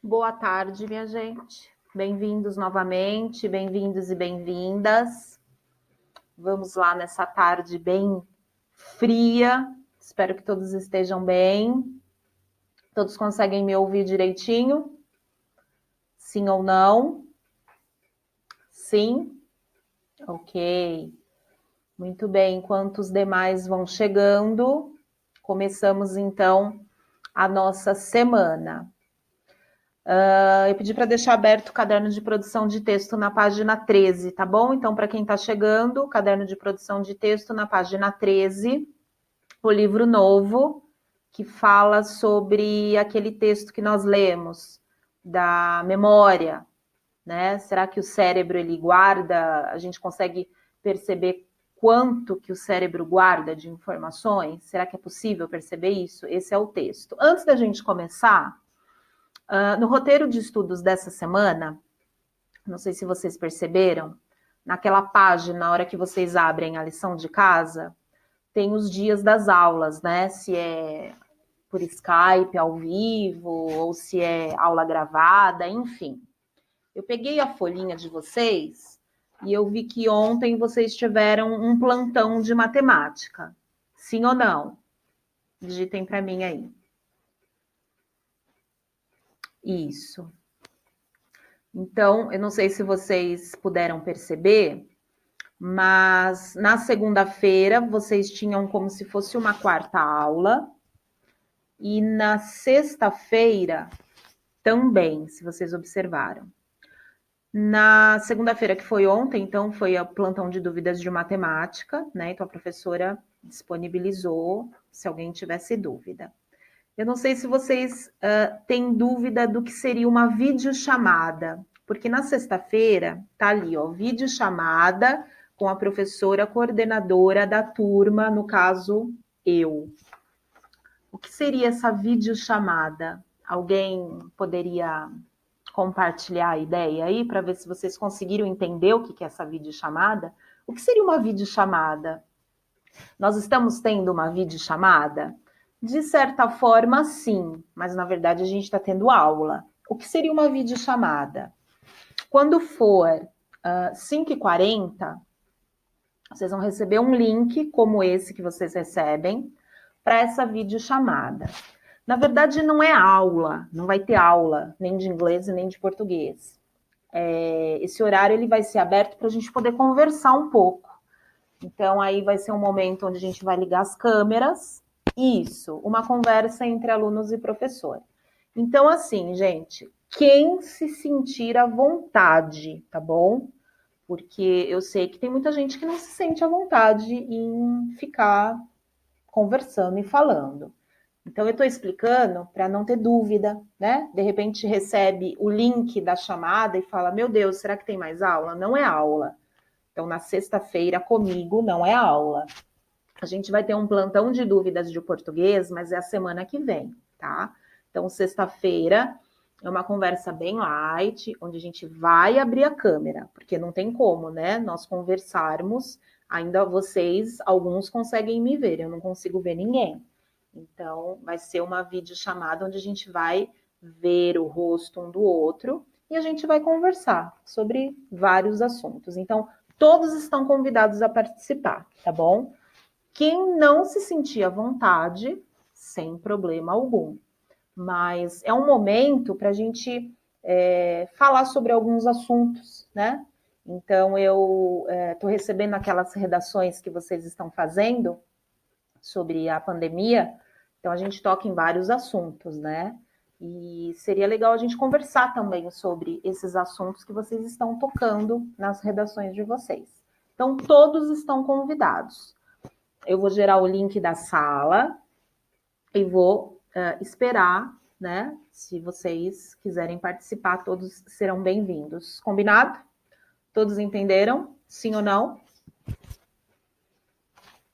Boa tarde, minha gente. Bem-vindos novamente, bem-vindos e bem-vindas. Vamos lá nessa tarde bem fria. Espero que todos estejam bem. Todos conseguem me ouvir direitinho? Sim ou não? Sim? Ok. Muito bem. Enquanto os demais vão chegando, começamos então a nossa semana. Eu pedi para deixar aberto o caderno de produção de texto na página 13, tá bom? Então, para quem está chegando, o caderno de produção de texto na página 13, o livro novo, que fala sobre aquele texto que nós lemos, da memória, né? Será que o cérebro ele guarda, a gente consegue perceber quanto que o cérebro guarda de informações? Será que é possível perceber isso? Esse é o texto. Antes da gente começar, no roteiro de estudos dessa semana, não sei se vocês perceberam, naquela página, na hora que vocês abrem a lição de casa, tem os dias das aulas, né? Se é por Skype, ao vivo, ou se é aula gravada, enfim. Eu peguei a folhinha de vocês e eu vi que ontem vocês tiveram um plantão de matemática. Sim ou não? Digitem para mim aí. Isso. Então, eu não sei se vocês puderam perceber, mas na segunda-feira vocês tinham como se fosse uma quarta aula, e na sexta-feira também, se vocês observaram. Na segunda-feira, que foi ontem, então, foi o plantão de dúvidas de matemática, né? Então a professora disponibilizou se alguém tivesse dúvida. Eu não sei se vocês têm dúvida do que seria uma videochamada, porque na sexta-feira tá ali, ó, videochamada com a professora coordenadora da turma, no caso, eu. O que seria essa videochamada? Alguém poderia compartilhar a ideia aí para ver se vocês conseguiram entender o que é essa videochamada? O que seria uma videochamada? Nós estamos tendo uma videochamada? De certa forma, sim, mas na verdade a gente está tendo aula. O que seria uma videochamada? Quando for 5h40, vocês vão receber um link como esse que vocês recebem para essa videochamada. Na verdade, não é aula, não vai ter aula, nem de inglês e nem de português. Esse horário ele vai ser aberto para a gente poder conversar um pouco. Então, aí vai ser um momento onde a gente vai ligar as câmeras. Isso, uma conversa entre alunos e professor. Então, assim, gente, quem se sentir à vontade, tá bom? Porque eu sei que tem muita gente que não se sente à vontade em ficar conversando e falando. Então, eu estou explicando para não ter dúvida, né? De repente recebe o link da chamada e fala: Meu Deus, será que tem mais aula? Não é aula. Então, na sexta-feira, comigo, não é aula. A gente vai ter um plantão de dúvidas de português, mas é a semana que vem, tá? Então, sexta-feira é uma conversa bem light, onde a gente vai abrir a câmera, porque não tem como, né? Nós conversarmos, ainda vocês, alguns conseguem me ver, eu não consigo ver ninguém. Então, vai ser uma videochamada onde a gente vai ver o rosto um do outro e a gente vai conversar sobre vários assuntos. Então, todos estão convidados a participar, tá bom? Quem não se sentir à vontade, sem problema algum. Mas é um momento para a gente falar sobre alguns assuntos, né? Então, eu estou recebendo aquelas redações que vocês estão fazendo sobre a pandemia, então a gente toca em vários assuntos, né? E seria legal a gente conversar também sobre esses assuntos que vocês estão tocando nas redações de vocês. Então, todos estão convidados. Eu vou gerar o link da sala e vou esperar, né? Se vocês quiserem participar, todos serão bem-vindos. Combinado? Todos entenderam? Sim ou não?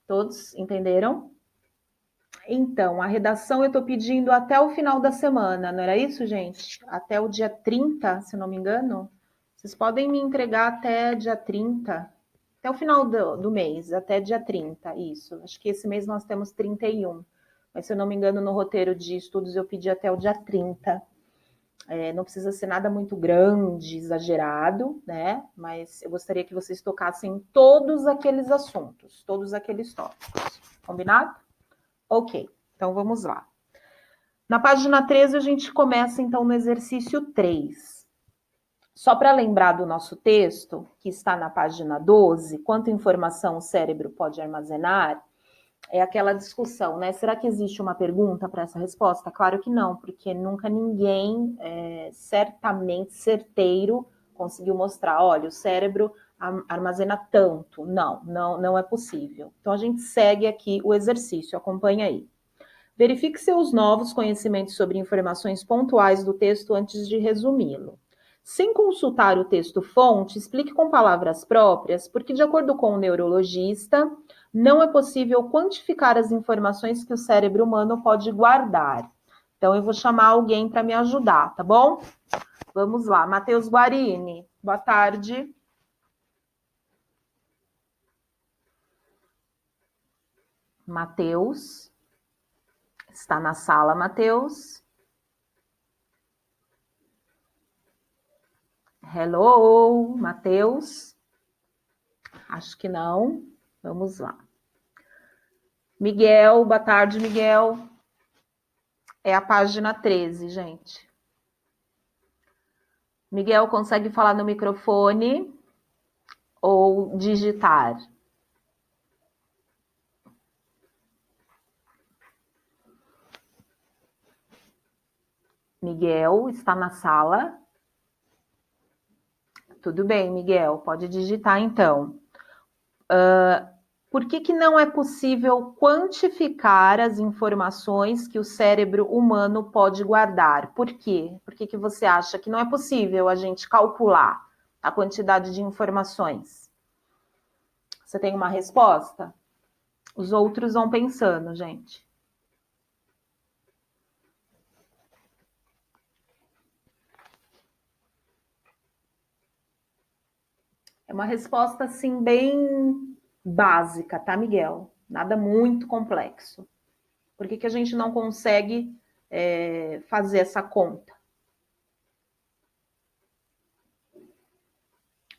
Todos entenderam? Então, a redação eu estou pedindo até o final da semana, não era isso, gente? Até o dia 30, se não me engano. Vocês podem me entregar até dia 30, até o final do mês, até dia 30, isso. Acho que esse mês nós temos 31, mas se eu não me engano, no roteiro de estudos eu pedi até o dia 30. Não precisa ser nada muito grande, exagerado, né? Mas eu gostaria que vocês tocassem em todos aqueles assuntos, todos aqueles tópicos. Combinado? Ok, então vamos lá. Na página 13, a gente começa então no exercício 3. Só para lembrar do nosso texto, que está na página 12, quanta informação o cérebro pode armazenar, é aquela discussão, né? Será que existe uma pergunta para essa resposta? Claro que não, porque nunca ninguém certamente certeiro conseguiu mostrar, olha, o cérebro armazena tanto. Não é possível. Então a gente segue aqui o exercício, acompanha aí. Verifique seus novos conhecimentos sobre informações pontuais do texto antes de resumi-lo. Sem consultar o texto-fonte, explique com palavras próprias, porque, de acordo com o neurologista, não é possível quantificar as informações que o cérebro humano pode guardar. Então, eu vou chamar alguém para me ajudar, tá bom? Vamos lá. Matheus Guarini, boa tarde. Matheus. Está na sala, Matheus? Hello, Matheus? Acho que não. Vamos lá. Miguel, boa tarde, Miguel. É a página 13, gente. Miguel, consegue falar no microfone ou digitar? Miguel, está na sala? Tudo bem, Miguel, pode digitar então. Por que não é possível quantificar as informações que o cérebro humano pode guardar? Por quê? Por que você acha que não é possível a gente calcular a quantidade de informações? Você tem uma resposta? Os outros vão pensando, gente. É uma resposta, assim, bem básica, tá, Miguel? Nada muito complexo. Por que a gente não consegue fazer essa conta?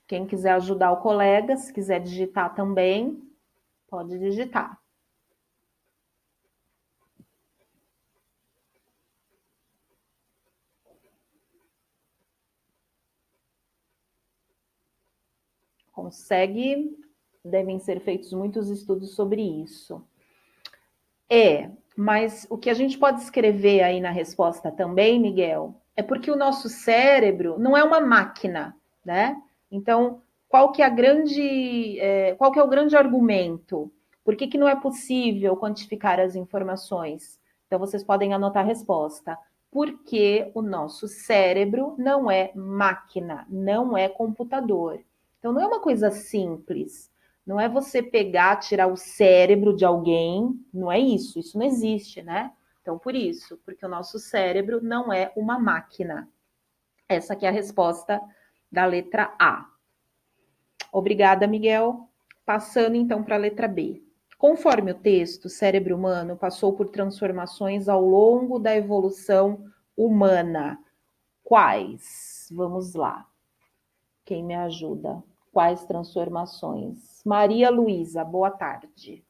Quem quiser ajudar o colega, se quiser digitar também, pode digitar. Consegue? Devem ser feitos muitos estudos sobre isso. Mas o que a gente pode escrever aí na resposta também, Miguel, é porque o nosso cérebro não é uma máquina, né? Então, qual que é o grande argumento? Por que não é possível quantificar as informações? Então, vocês podem anotar a resposta. Porque o nosso cérebro não é máquina, não é computador. Então, não é uma coisa simples. Não é você pegar, tirar o cérebro de alguém, não é isso, isso não existe, né? Então, por isso, porque o nosso cérebro não é uma máquina. Essa aqui é a resposta da letra A. Obrigada, Miguel. Passando então para a letra B. Conforme o texto, o cérebro humano passou por transformações ao longo da evolução humana. Quais? Vamos lá. Quem me ajuda? Quais transformações? Maria Luísa, boa tarde.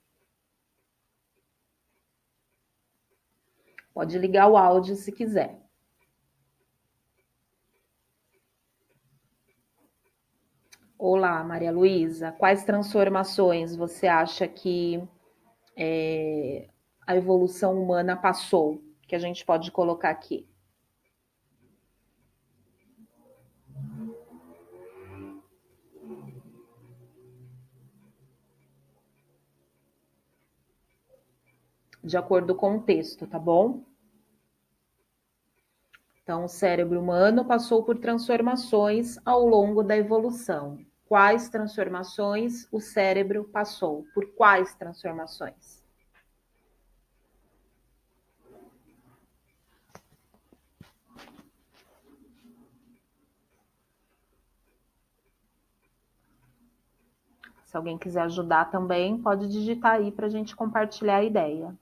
Pode ligar o áudio se quiser. Olá, Maria Luísa. Quais transformações você acha que a evolução humana passou? Que a gente pode colocar aqui. De acordo com o texto, tá bom? Então, o cérebro humano passou por transformações ao longo da evolução. Quais transformações o cérebro passou? Por quais transformações? Se alguém quiser ajudar também, pode digitar aí para a gente compartilhar a ideia.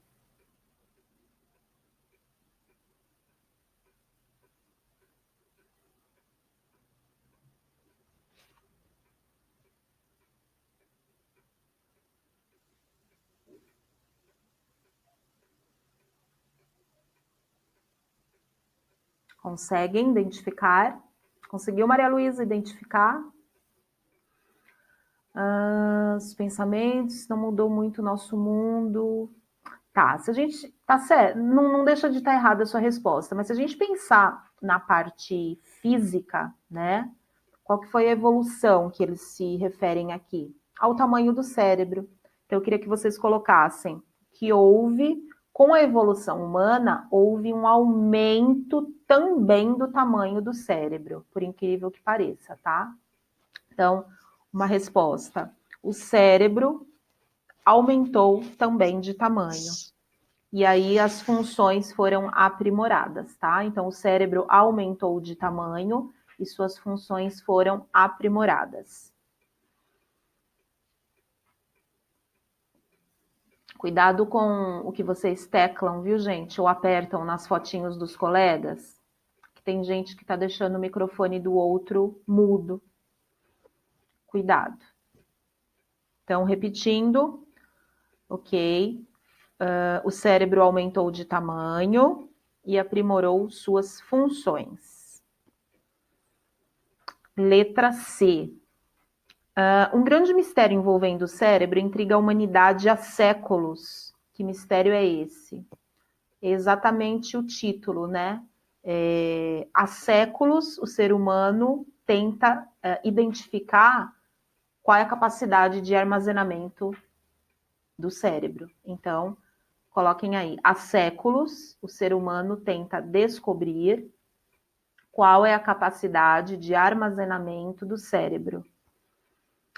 Conseguem identificar? Conseguiu, Maria Luísa, identificar? Os pensamentos, não mudou muito o nosso mundo. Tá, se a gente. Tá certo, não deixa de estar errada a sua resposta, mas se a gente pensar na parte física, né? Qual que foi a evolução que eles se referem aqui? Ao tamanho do cérebro. Então, eu queria que vocês colocassem que houve, com a evolução humana, houve um aumento também do tamanho do cérebro, por incrível que pareça, tá? Então, uma resposta. O cérebro aumentou também de tamanho. E aí as funções foram aprimoradas, tá? Então, o cérebro aumentou de tamanho e suas funções foram aprimoradas. Cuidado com o que vocês teclam, viu, gente? Ou apertam nas fotinhos dos colegas, que tem gente que está deixando o microfone do outro mudo. Cuidado. Então, repetindo, ok. O cérebro aumentou de tamanho e aprimorou suas funções. Letra C. Um grande mistério envolvendo o cérebro intriga a humanidade há séculos. Que mistério é esse? É exatamente o título, né? Há séculos o ser humano tenta identificar qual é a capacidade de armazenamento do cérebro. Então, coloquem aí, há séculos o ser humano tenta descobrir qual é a capacidade de armazenamento do cérebro.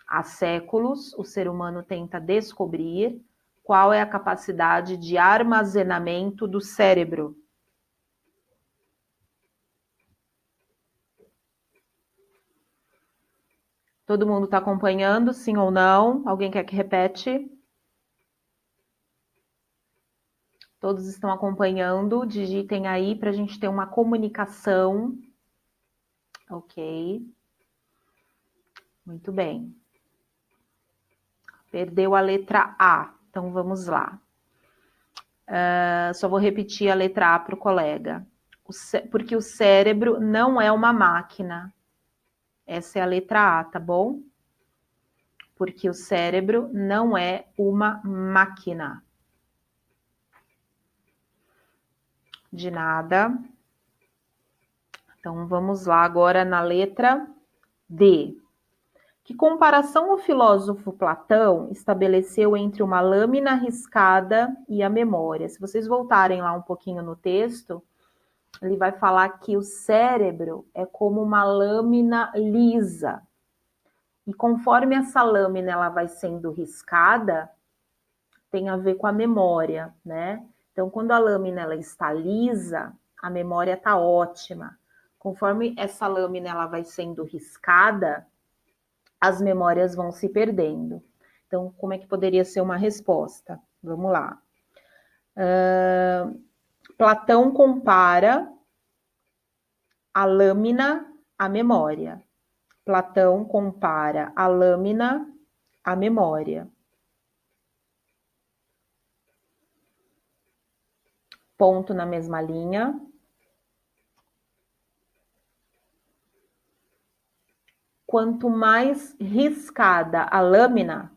Há séculos, o ser humano tenta descobrir qual é a capacidade de armazenamento do cérebro. Todo mundo está acompanhando, sim ou não? Alguém quer que repete? Todos estão acompanhando, digitem aí para a gente ter uma comunicação. Ok. Muito bem. Perdeu a letra A, então vamos lá. Só vou repetir a letra A para o colega. Porque o cérebro não é uma máquina. Essa é a letra A, tá bom? Porque o cérebro não é uma máquina. De nada. Então, vamos lá agora na letra D. Que comparação o filósofo Platão estabeleceu entre uma lâmina riscada e a memória? Se vocês voltarem lá um pouquinho no texto, ele vai falar que o cérebro é como uma lâmina lisa. E conforme essa lâmina ela vai sendo riscada, tem a ver com a memória, né? Então, quando a lâmina ela está lisa, a memória está ótima. Conforme essa lâmina ela vai sendo riscada, as memórias vão se perdendo. Então, como é que poderia ser uma resposta? Vamos lá. Platão compara a lâmina à memória. Platão compara a lâmina à memória. Ponto na mesma linha. Quanto mais riscada a lâmina,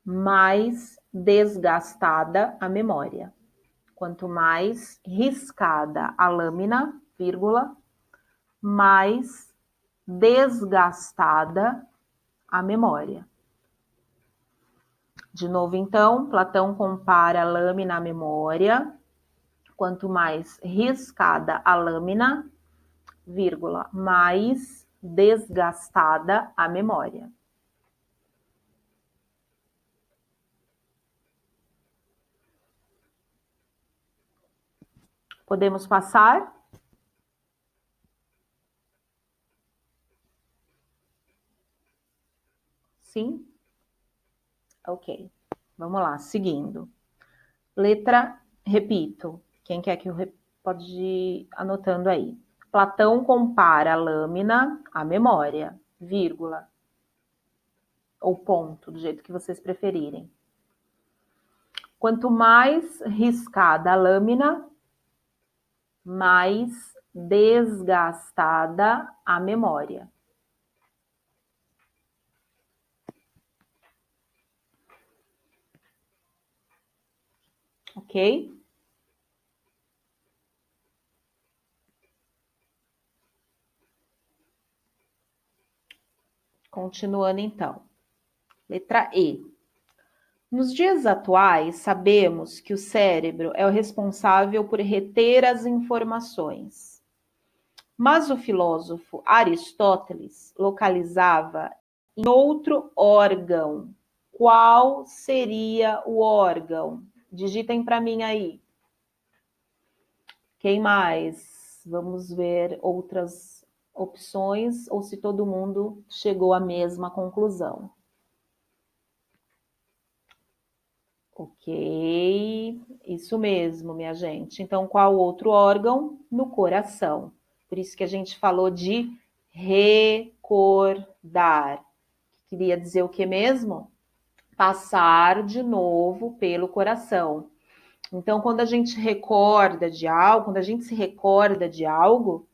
mais desgastada a memória. Quanto mais riscada a lâmina, vírgula, mais desgastada a memória. De novo, então, Platão compara a lâmina à memória. Quanto mais riscada a lâmina, vírgula, mais desgastada a memória. Podemos passar? Sim? Ok. Vamos lá, seguindo. Letra, repito. Quem quer que eu pode ir anotando aí. Platão compara a lâmina à memória, vírgula, ou ponto, do jeito que vocês preferirem. Quanto mais riscada a lâmina, mais desgastada a memória. Ok? Continuando então. Letra E. Nos dias atuais, sabemos que o cérebro é o responsável por reter as informações. Mas o filósofo Aristóteles localizava em outro órgão. Qual seria o órgão? Digitem para mim aí. Quem mais? Vamos ver outras opções ou se todo mundo chegou à mesma conclusão. Ok, isso mesmo, minha gente. Então, qual outro órgão? No coração. Por isso que a gente falou de recordar. Queria dizer o que mesmo? Passar de novo pelo coração. Então, quando a gente recorda de algo, quando a gente se recorda de algo,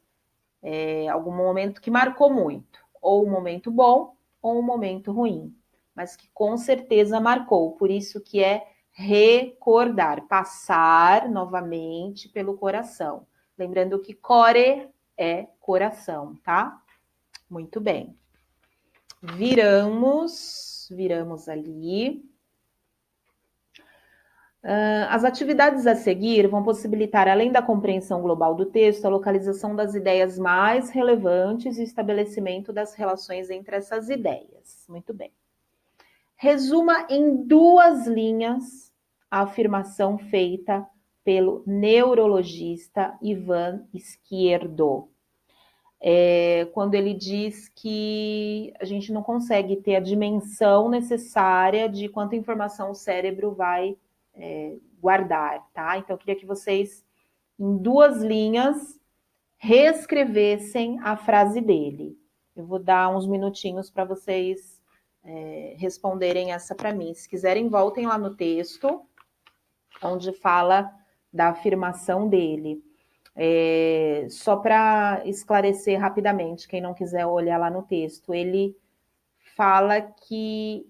algum momento que marcou muito, ou um momento bom, ou um momento ruim, mas que com certeza marcou. Por isso que é recordar, passar novamente pelo coração. Lembrando que core é coração, tá? Muito bem. Viramos ali. As atividades a seguir vão possibilitar, além da compreensão global do texto, a localização das ideias mais relevantes e o estabelecimento das relações entre essas ideias. Muito bem. Resuma em 2 linhas a afirmação feita pelo neurologista Ivan Esquerdo. Quando ele diz que a gente não consegue ter a dimensão necessária de quanta informação o cérebro vai guardar, tá? Então, eu queria que vocês, em 2 linhas, reescrevessem a frase dele. Eu vou dar uns minutinhos para vocês responderem essa para mim. Se quiserem, voltem lá no texto, onde fala da afirmação dele. Só para esclarecer rapidamente, quem não quiser olhar lá no texto, ele fala que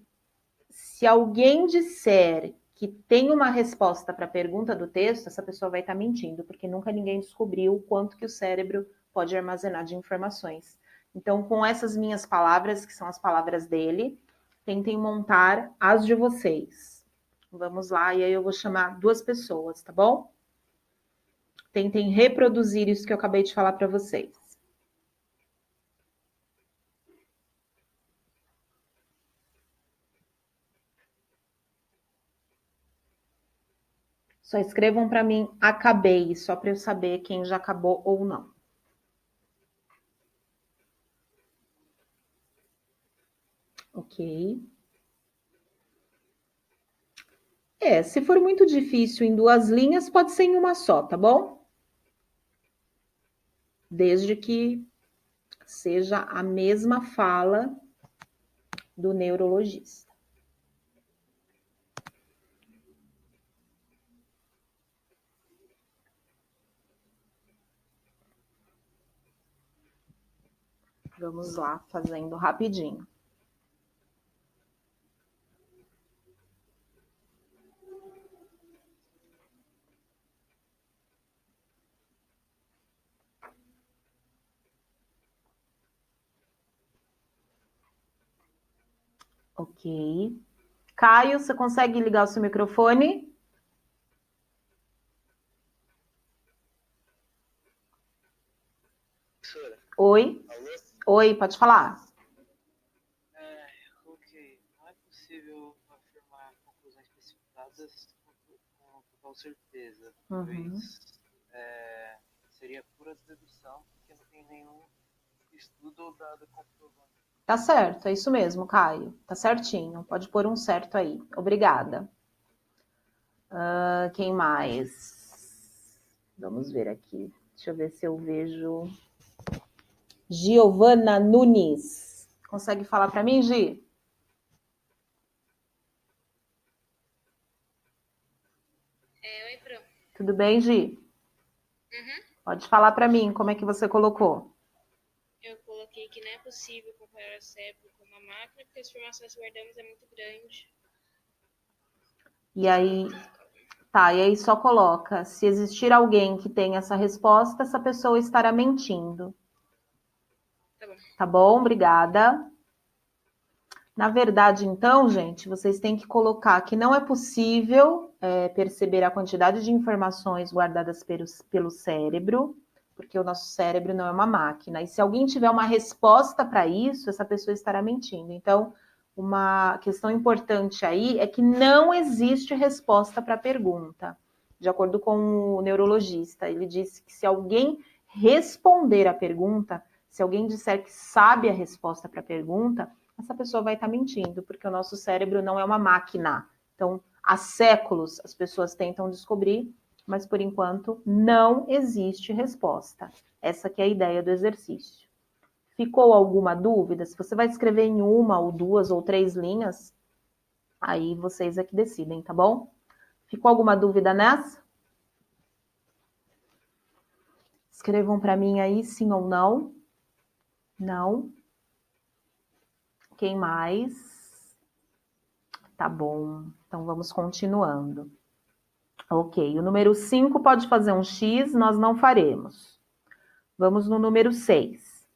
se alguém disser que tem uma resposta para a pergunta do texto, essa pessoa vai estar mentindo, porque nunca ninguém descobriu o quanto que o cérebro pode armazenar de informações. Então, com essas minhas palavras, que são as palavras dele, tentem montar as de vocês. Vamos lá, e aí eu vou chamar 2 pessoas, tá bom? Tentem reproduzir isso que eu acabei de falar para vocês. Só escrevam para mim, acabei, só para eu saber quem já acabou ou não. Ok. Se for muito difícil em 2 linhas, pode ser em uma só, tá bom? Desde que seja a mesma fala do neurologista. Vamos lá, fazendo rapidinho. Ok. Caio, você consegue ligar o seu microfone? Oi? Oi, pode falar. Ok. Não é possível afirmar conclusões precipitadas com total certeza, pois seria pura dedução, porque não tem nenhum estudo ou dado comprovando. Tá certo, é isso mesmo, Caio. Tá certinho. Pode pôr um certo aí. Obrigada. Quem mais? Vamos ver aqui. Deixa eu ver se eu vejo. Giovana Nunes. Consegue falar para mim, Gi? Oi, Pro. Tudo bem, Gi? Uhum. Pode falar para mim como é que você colocou. Eu coloquei que não é possível comparar o cérebro com uma máquina, porque as informações que guardamos é muito grande. E aí, tá, e aí só coloca, se existir alguém que tenha essa resposta, essa pessoa estará mentindo. Tá bom. Tá bom? Obrigada. Na verdade, então, gente, vocês têm que colocar que não é possível perceber a quantidade de informações guardadas pelo cérebro, porque o nosso cérebro não é uma máquina. E se alguém tiver uma resposta para isso, essa pessoa estará mentindo. Então, uma questão importante aí é que não existe resposta para a pergunta. De acordo com o neurologista, ele disse que se alguém responder a pergunta, se alguém disser que sabe a resposta para a pergunta, essa pessoa vai estar mentindo, porque o nosso cérebro não é uma máquina. Então, há séculos as pessoas tentam descobrir, mas por enquanto não existe resposta. Essa que é a ideia do exercício. Ficou alguma dúvida? Se você vai escrever em uma ou duas ou três linhas, aí vocês é que decidem, tá bom? Ficou alguma dúvida nessa? Escrevam para mim aí sim ou não. Não. Quem mais? Tá bom. Então vamos continuando. Ok, o número 5 pode fazer um X, nós não faremos. Vamos no número 6.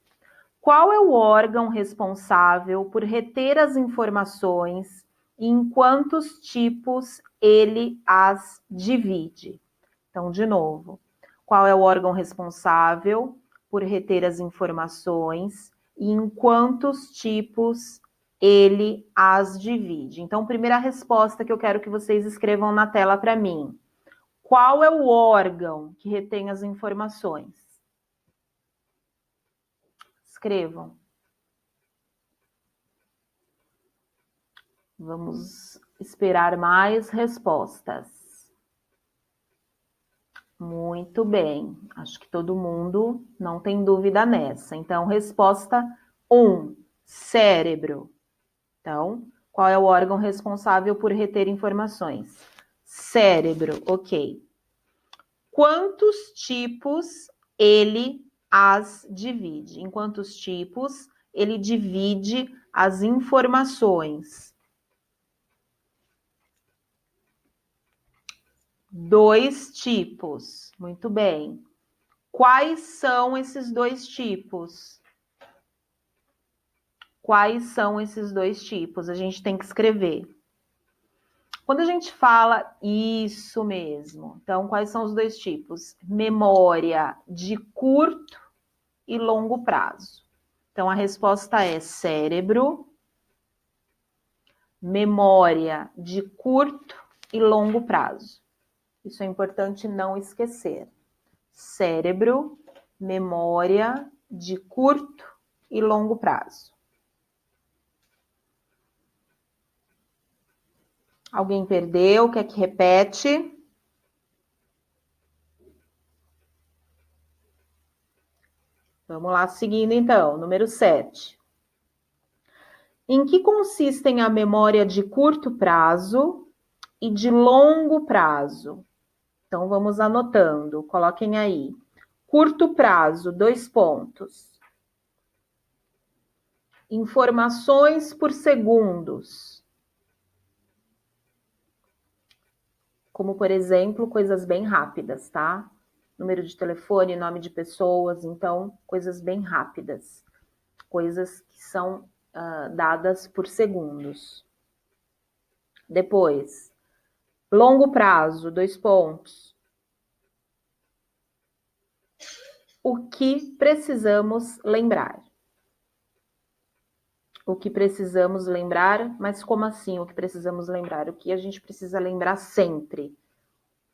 Qual é o órgão responsável por reter as informações e em quantos tipos ele as divide? Então, de novo, qual é o órgão responsável por reter as informações e em quantos tipos ele as divide? Então, primeira resposta que eu quero que vocês escrevam na tela para mim. Qual é o órgão que retém as informações? Escrevam. Vamos esperar mais respostas. Muito bem. Acho que todo mundo não tem dúvida nessa. Então, resposta 1, cérebro. Então, qual é o órgão responsável por reter informações? Cérebro, ok. Quantos tipos ele as divide? Em quantos tipos ele divide as informações? 2 tipos. Muito bem. Quais são esses 2 tipos? Quais são esses 2 tipos? A gente tem que escrever. Quando a gente fala isso mesmo, então quais são os 2 tipos? Memória de curto e longo prazo. Então a resposta é cérebro, memória de curto e longo prazo. Isso é importante não esquecer. Cérebro, memória de curto e longo prazo. Alguém perdeu? Quer que repete? Vamos lá, seguindo então. Número 7. Em que consistem a memória de curto prazo e de longo prazo? Então, vamos anotando. Coloquem aí. Curto prazo, 2 pontos. Informações por segundos. Como, por exemplo, coisas bem rápidas, tá? Número de telefone, nome de pessoas, então, coisas bem rápidas. Coisas que são dadas por segundos. Depois, longo prazo, 2 pontos. O que precisamos lembrar? O que precisamos lembrar, mas como assim o que precisamos lembrar? O que a gente precisa lembrar sempre?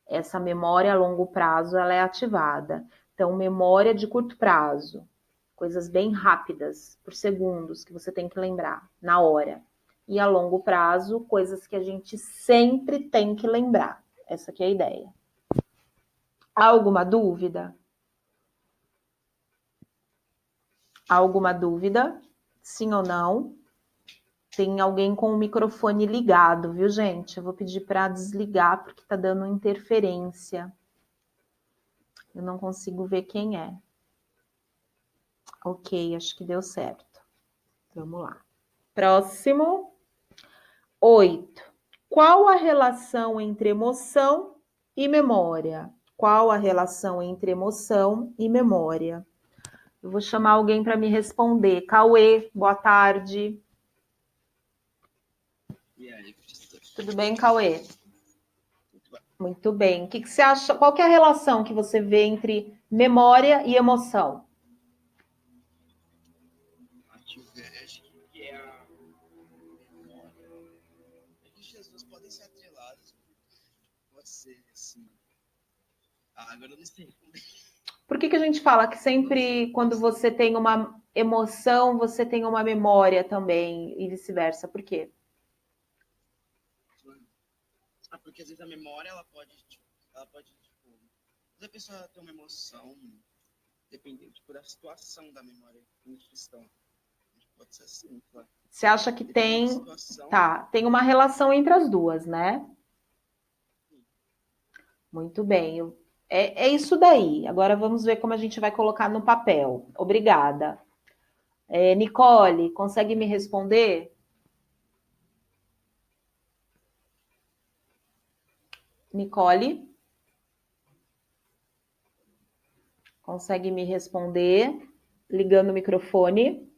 Essa memória a longo prazo, ela é ativada. Então, memória de curto prazo, coisas bem rápidas, por segundos, que você tem que lembrar, na hora. E a longo prazo, coisas que a gente sempre tem que lembrar. Essa aqui é a ideia. Há alguma dúvida? Há alguma dúvida? Sim ou não? Tem alguém com o microfone ligado, viu, gente? Eu vou pedir para desligar porque tá dando interferência. Eu não consigo ver quem é. Ok, acho que deu certo. Vamos lá. Próximo. 8. Qual a relação entre emoção e memória? Qual a relação entre emoção e memória? Eu vou chamar alguém para me responder. Cauê, boa tarde. E aí, professor? Tudo bem, Cauê? Muito bem. Muito bem. O que você acha? Qual que é a relação que você vê entre memória e emoção? Acho que é a memória. É que as duas podem ser atreladas. Pode ser assim. Agora eu não sei. Por que a gente fala que sempre quando você tem uma emoção, você tem uma memória também e vice-versa? Por quê? Porque às vezes a memória ela pode tipo, às vezes a pessoa tem uma emoção dependendo tipo, da situação da memória em questão. Pode ser assim, claro. Você acha que Dependendo da tem, situação. tá, tem uma relação entre as duas, né? Sim. Muito bem. É isso daí. Agora vamos ver como a gente vai colocar no papel. Obrigada. Nicole, consegue me responder? Nicole? Consegue me responder? Ligando o microfone.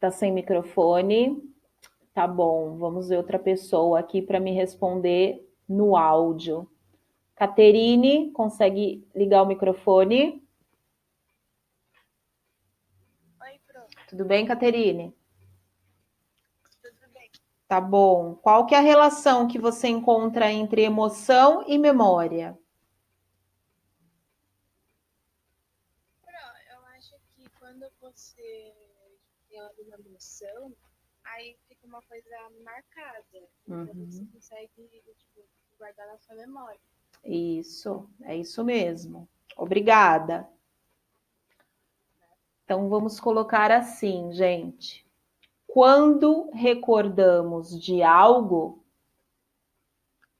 Tá sem microfone. Tá bom, vamos ver outra pessoa aqui para me responder no áudio. Caterine, consegue ligar o microfone? Oi, Pro. Tudo bem, Caterine? Tudo bem? Tá bom. Qual que é a relação que você encontra entre emoção e memória? Pro, eu acho que quando você tem alguma emoção, aí fica uma coisa marcada. Então você consegue, tipo, guardar na sua memória. Isso, é isso mesmo. Obrigada. Então vamos colocar assim, gente. Quando recordamos de algo,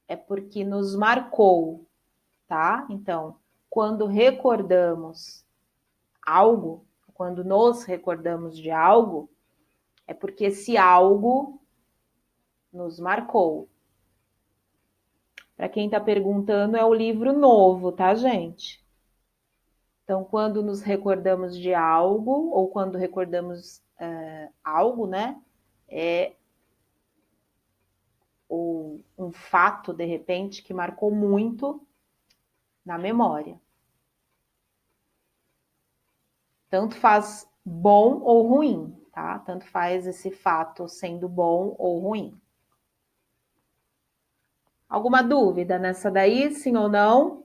é porque nos marcou, tá? Então, quando recordamos algo, quando nos recordamos de algo, é porque esse algo nos marcou. Para quem está perguntando, é o livro novo, tá, gente? Então, quando nos recordamos de algo, ou quando recordamos algo, né? É um fato, de repente, que marcou muito na memória. Tanto faz bom ou ruim, tá? Tanto faz esse fato sendo bom ou ruim. Alguma dúvida nessa daí, sim ou não?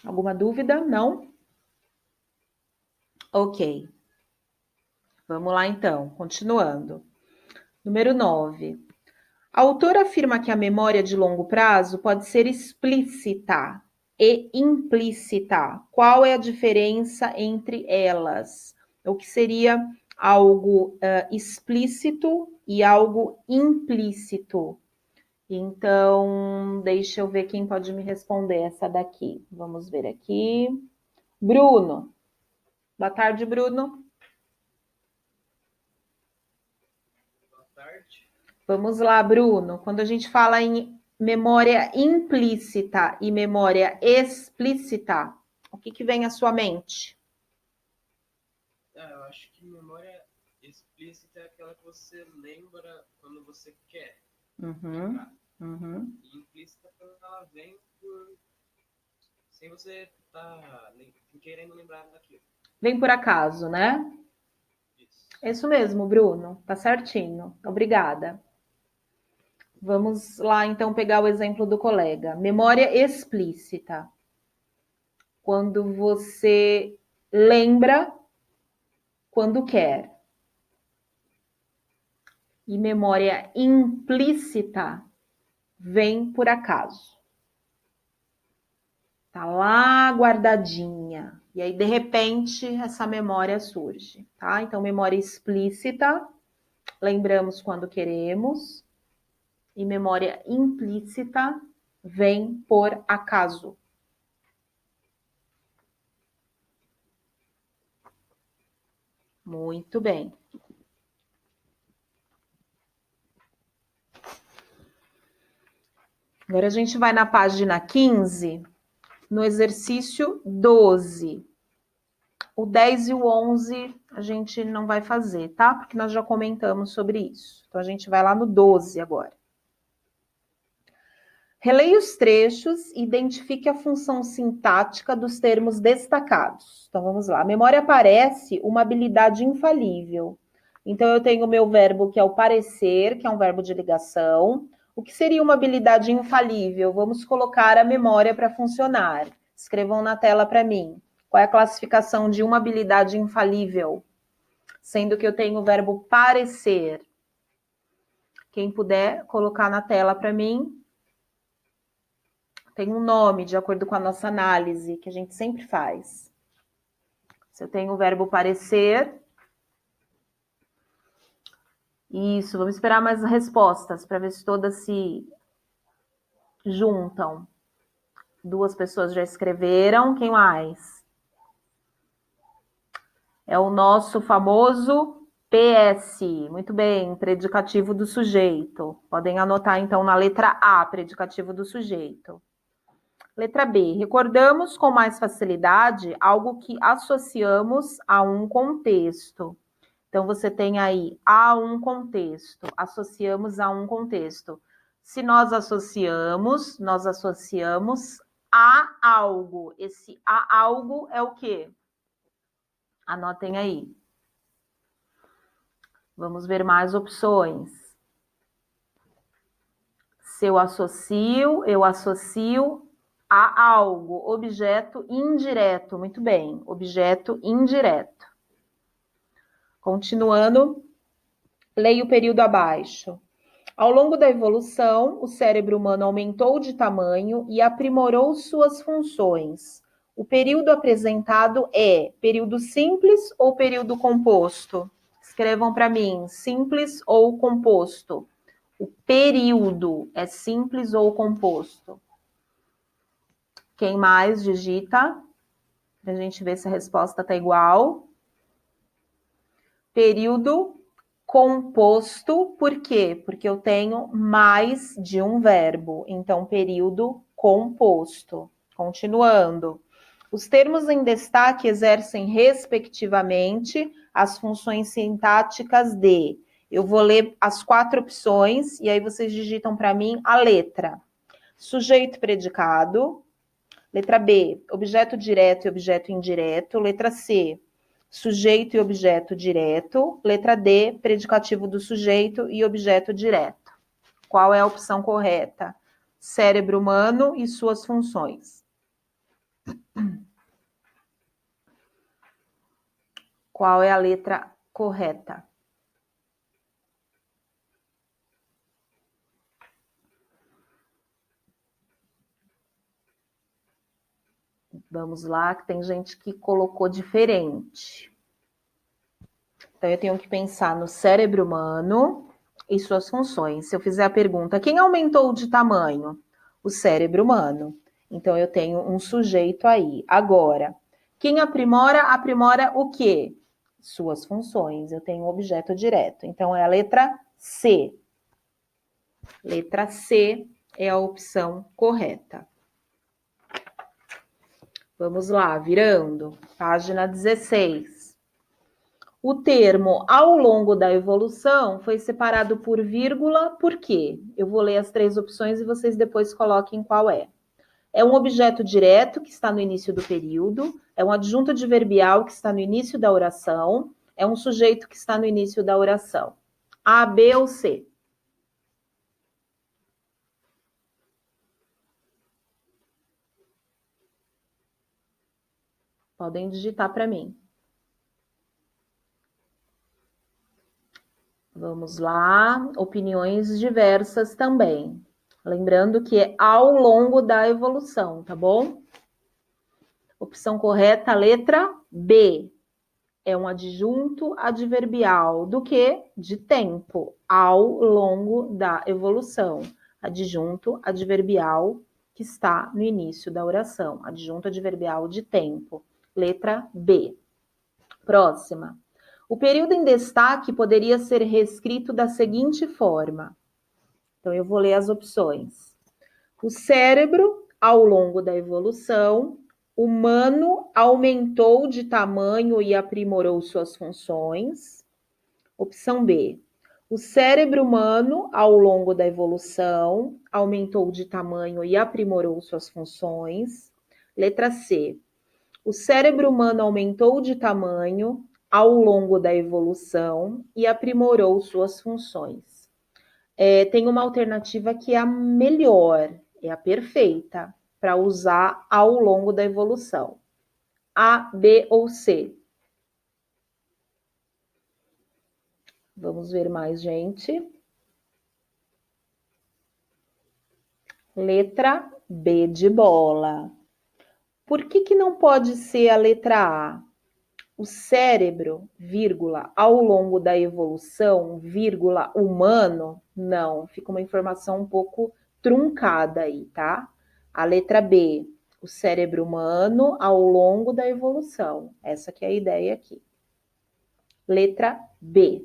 Alguma dúvida? Não? Ok. Vamos lá então, continuando. Número 9. A autora afirma que a memória de longo prazo pode ser explícita e implícita. Qual é a diferença entre elas? O que seria algo explícito e algo implícito? Então, deixa eu ver quem pode me responder essa daqui. Vamos ver aqui. Bruno. Boa tarde, Bruno. Boa tarde. Vamos lá, Bruno. Quando a gente fala em memória implícita e memória explícita, o que vem à sua mente? Eu acho que memória explícita é aquela que você lembra quando você quer lembrar. E implícita é quando ela vem sem você estar querendo lembrar daquilo. Vem por acaso, né? É isso mesmo, Bruno. Tá certinho. Obrigada. Vamos lá, então, pegar o exemplo do colega. Memória explícita. Quando você lembra quando quer. E memória implícita vem por acaso. Tá lá guardadinha. E aí, de repente, essa memória surge, tá? Então, memória explícita, lembramos quando queremos, e memória implícita vem por acaso. Muito bem. Agora a gente vai na página 15, no exercício 12. O 10 e o 11 a gente não vai fazer, tá? Porque nós já comentamos sobre isso. Então a gente vai lá no 12 agora. Releia os trechos e identifique a função sintática dos termos destacados. Então vamos lá. A memória parece uma habilidade infalível. Então eu tenho o meu verbo que é o parecer, que é um verbo de ligação. O que seria uma habilidade infalível? Vamos colocar a memória para funcionar. Escrevam na tela para mim. Qual é a classificação de uma habilidade infalível? Sendo que eu tenho o verbo parecer. Quem puder colocar na tela para mim. Tem um nome, de acordo com a nossa análise, que a gente sempre faz. Se eu tenho o verbo parecer. Isso, vamos esperar mais respostas para ver se todas se juntam. 2 pessoas já escreveram. Quem mais? É o nosso famoso PS. Muito bem, predicativo do sujeito. Podem anotar, então, na letra A, predicativo do sujeito. Letra B, recordamos com mais facilidade algo que associamos a um contexto. Então, você tem aí a um contexto, associamos a um contexto. Se nós associamos a algo. Esse a algo é o quê? Anotem aí. Vamos ver mais opções. Se eu associo a algo, objeto indireto. Muito bem, objeto indireto. Continuando, leia o período abaixo. Ao longo da evolução, o cérebro humano aumentou de tamanho e aprimorou suas funções. O período apresentado é período simples ou período composto? Escrevam para mim, simples ou composto? O período é simples ou composto? Quem mais digita? Para a gente ver se a resposta está igual. Período composto, por quê? Porque eu tenho mais de um verbo. Então, período composto. Continuando. Os termos em destaque exercem, respectivamente, as funções sintáticas de... Eu vou ler as 4 opções e aí vocês digitam para mim a letra. Sujeito predicado. Letra B, objeto direto e objeto indireto. Letra C, sujeito e objeto direto. Letra D, predicativo do sujeito e objeto direto. Qual é a opção correta? Cérebro humano e suas funções. Qual é a letra correta? Vamos lá, que tem gente que colocou diferente. Então, eu tenho que pensar no cérebro humano e suas funções. Se eu fizer a pergunta, quem aumentou de tamanho? O cérebro humano. Então, eu tenho um sujeito aí. Agora, quem aprimora o quê? Suas funções. Eu tenho um objeto direto. Então, é a letra C. Letra C é a opção correta. Vamos lá, virando. Página 16. O termo ao longo da evolução foi separado por vírgula, por quê? Eu vou ler as 3 opções e vocês depois coloquem qual é. É um objeto direto que está no início do período, é um adjunto adverbial que está no início da oração, é um sujeito que está no início da oração. A, B ou C? Podem digitar para mim. Vamos lá, opiniões diversas também. Lembrando que é ao longo da evolução, tá bom? Opção correta, letra B. É um adjunto adverbial do quê? De tempo, ao longo da evolução. Adjunto adverbial que está no início da oração. Adjunto adverbial de tempo. Letra B. Próxima. O período em destaque poderia ser reescrito da seguinte forma. Então, eu vou ler as opções. O cérebro, ao longo da evolução, humano aumentou de tamanho e aprimorou suas funções. Opção B. O cérebro humano, ao longo da evolução, aumentou de tamanho e aprimorou suas funções. Letra C. O cérebro humano aumentou de tamanho ao longo da evolução e aprimorou suas funções. Tem uma alternativa que é a melhor, é a perfeita, para usar ao longo da evolução. A, B ou C? Vamos ver mais, gente. Letra B de bola. Por que não pode ser a letra A? O cérebro, vírgula, ao longo da evolução, vírgula, humano? Não, fica uma informação um pouco truncada aí, tá? A letra B, o cérebro humano ao longo da evolução. Essa que é a ideia aqui. Letra B.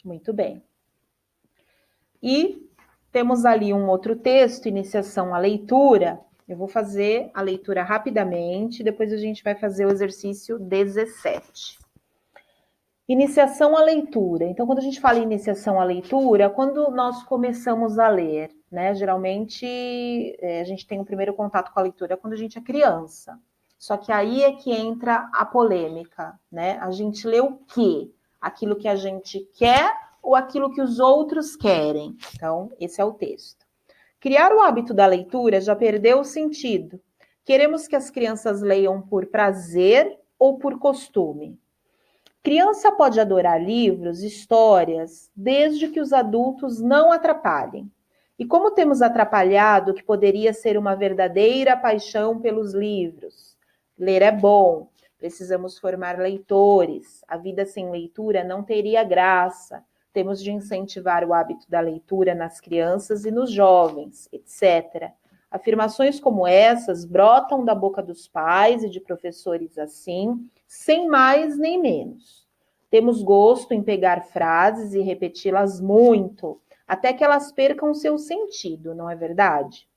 Muito bem. E temos ali um outro texto, iniciação à leitura. Eu vou fazer a leitura rapidamente, depois a gente vai fazer o exercício 17. Iniciação à leitura. Então, quando a gente fala em iniciação à leitura, quando nós começamos a ler, né? Geralmente, a gente tem o primeiro contato com a leitura quando a gente é criança. Só que aí é que entra a polêmica, né? A gente lê o quê? Aquilo que a gente quer ou aquilo que os outros querem? Então, esse é o texto. Criar o hábito da leitura já perdeu o sentido. Queremos que as crianças leiam por prazer ou por costume. Criança pode adorar livros, histórias, desde que os adultos não atrapalhem. E como temos atrapalhado o que poderia ser uma verdadeira paixão pelos livros? Ler é bom, precisamos formar leitores. A vida sem leitura não teria graça. Temos de incentivar o hábito da leitura nas crianças e nos jovens, etc. Afirmações como essas brotam da boca dos pais e de professores assim, sem mais nem menos. Temos gosto em pegar frases e repeti-las muito, até que elas percam seu sentido, não é verdade?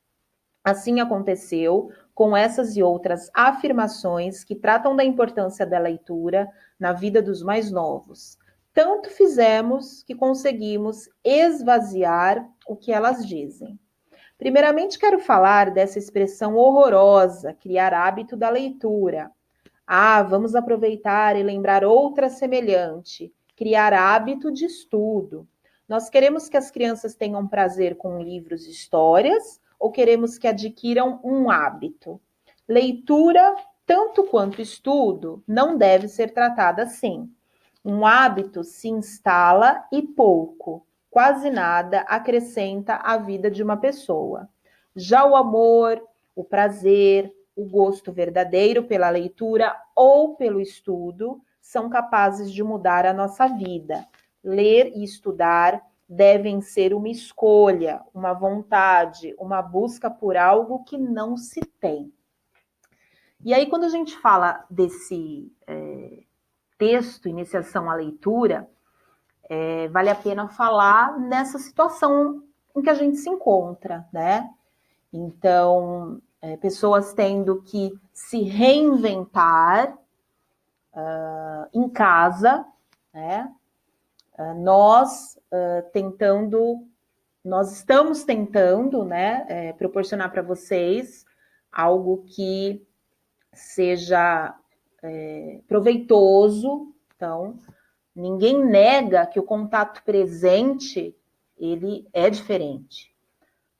Assim aconteceu com essas e outras afirmações que tratam da importância da leitura na vida dos mais novos. Tanto fizemos que conseguimos esvaziar o que elas dizem. Primeiramente, quero falar dessa expressão horrorosa, criar hábito da leitura. Vamos aproveitar e lembrar outra semelhante, criar hábito de estudo. Nós queremos que as crianças tenham prazer com livros e histórias ou queremos que adquiram um hábito? Leitura, tanto quanto estudo, não deve ser tratada assim. Um hábito se instala e pouco, quase nada, acrescenta à vida de uma pessoa. Já o amor, o prazer, o gosto verdadeiro pela leitura ou pelo estudo são capazes de mudar a nossa vida. Ler e estudar devem ser uma escolha, uma vontade, uma busca por algo que não se tem. E aí, quando a gente fala desse texto, iniciação à leitura, vale a pena falar nessa situação em que a gente se encontra, né? Então, pessoas tendo que se reinventar em casa, né? Nós estamos tentando, né, proporcionar para vocês algo que seja proveitoso. Então, ninguém nega que o contato presente, ele é diferente.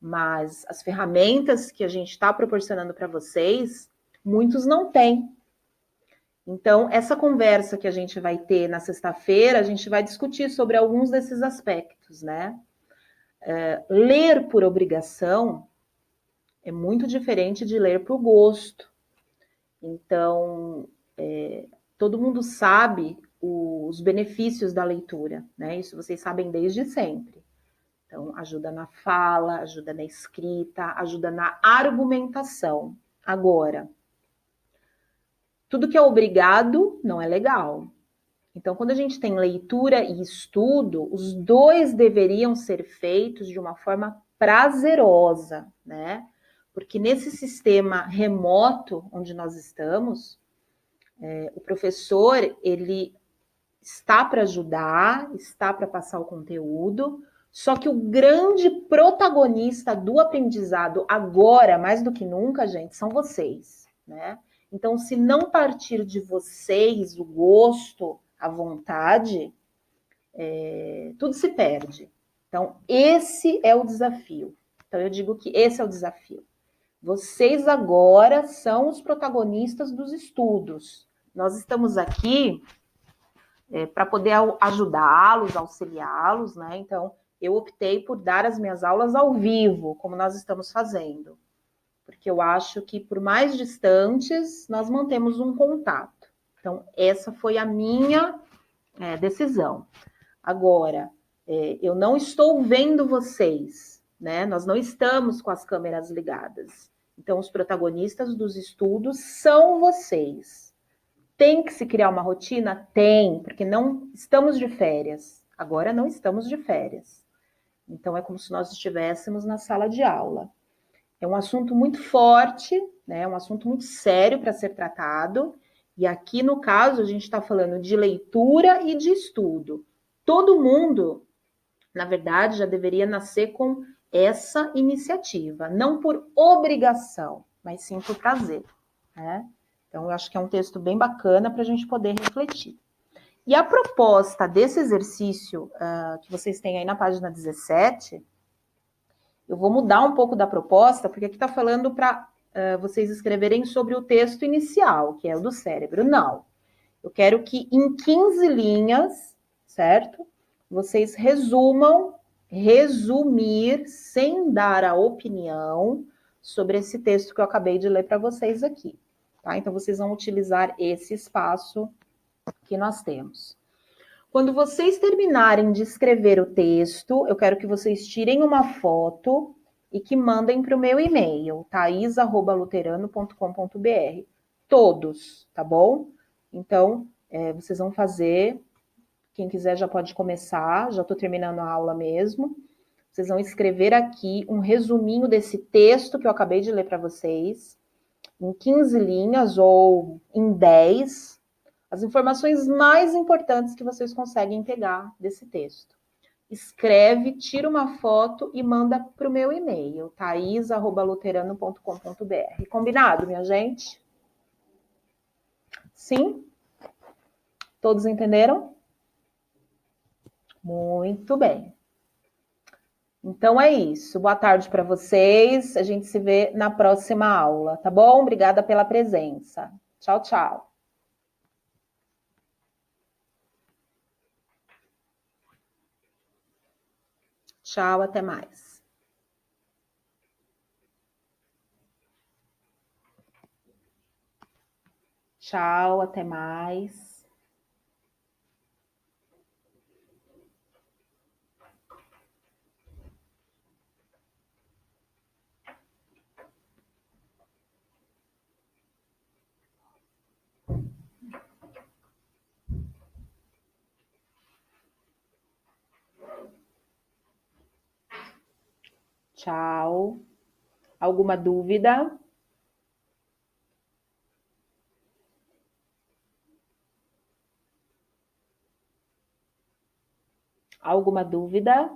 Mas as ferramentas que a gente está proporcionando para vocês, muitos não têm. Então, essa conversa que a gente vai ter na sexta-feira, a gente vai discutir sobre alguns desses aspectos, né? Ler por obrigação É muito diferente de ler por gosto. Então, todo mundo sabe os benefícios da leitura, né? Isso vocês sabem desde sempre. Então, ajuda na fala, ajuda na escrita, ajuda na argumentação. Agora, tudo que é obrigado não é legal. Então, quando a gente tem leitura e estudo, os dois deveriam ser feitos de uma forma prazerosa, né? Porque nesse sistema remoto onde nós estamos, o professor, ele está para ajudar, está para passar o conteúdo, só que o grande protagonista do aprendizado agora, mais do que nunca, gente, são vocês, né? Então, se não partir de vocês o gosto, a vontade, tudo se perde. Então, esse é o desafio. Então, eu digo que esse é o desafio. Vocês agora são os protagonistas dos estudos. Nós estamos aqui para poder ajudá-los, auxiliá-los, né? Então, eu optei por dar as minhas aulas ao vivo, como nós estamos fazendo. Porque eu acho que, por mais distantes, nós mantemos um contato. Então, essa foi a minha decisão. Agora, eu não estou vendo vocês, né? Nós não estamos com as câmeras ligadas. Então, os protagonistas dos estudos são vocês. Tem que se criar uma rotina? Tem, porque não estamos de férias. Agora não estamos de férias. Então, é como se nós estivéssemos na sala de aula. É um assunto muito forte, né? É um assunto muito sério para ser tratado. E aqui, no caso, a gente está falando de leitura e de estudo. Todo mundo, na verdade, já deveria nascer com essa iniciativa. Não por obrigação, mas sim por prazer, né? Então, eu acho que é um texto bem bacana para a gente poder refletir. E a proposta desse exercício que vocês têm aí na página 17, eu vou mudar um pouco da proposta, porque aqui está falando para vocês escreverem sobre o texto inicial, que é o do cérebro. Não. Eu quero que em 15 linhas, certo? Vocês resumir, sem dar a opinião, sobre esse texto que eu acabei de ler para vocês aqui. Tá? Então, vocês vão utilizar esse espaço que nós temos. Quando vocês terminarem de escrever o texto, eu quero que vocês tirem uma foto e que mandem para o meu e-mail, thais@luterano.com.br. Todos, tá bom? Então, vocês vão fazer, quem quiser já pode começar, já estou terminando a aula mesmo. Vocês vão escrever aqui um resuminho desse texto que eu acabei de ler para vocês, em 15 linhas ou em 10, as informações mais importantes que vocês conseguem pegar desse texto. Escreve, tira uma foto e manda para o meu e-mail, thais@luterano.com.br. Combinado, minha gente? Sim? Todos entenderam? Muito bem. Então é isso. Boa tarde para vocês. A gente se vê na próxima aula, tá bom? Obrigada pela presença. Tchau, tchau. Tchau, até mais. Tchau, até mais. Tchau. Alguma dúvida? Alguma dúvida?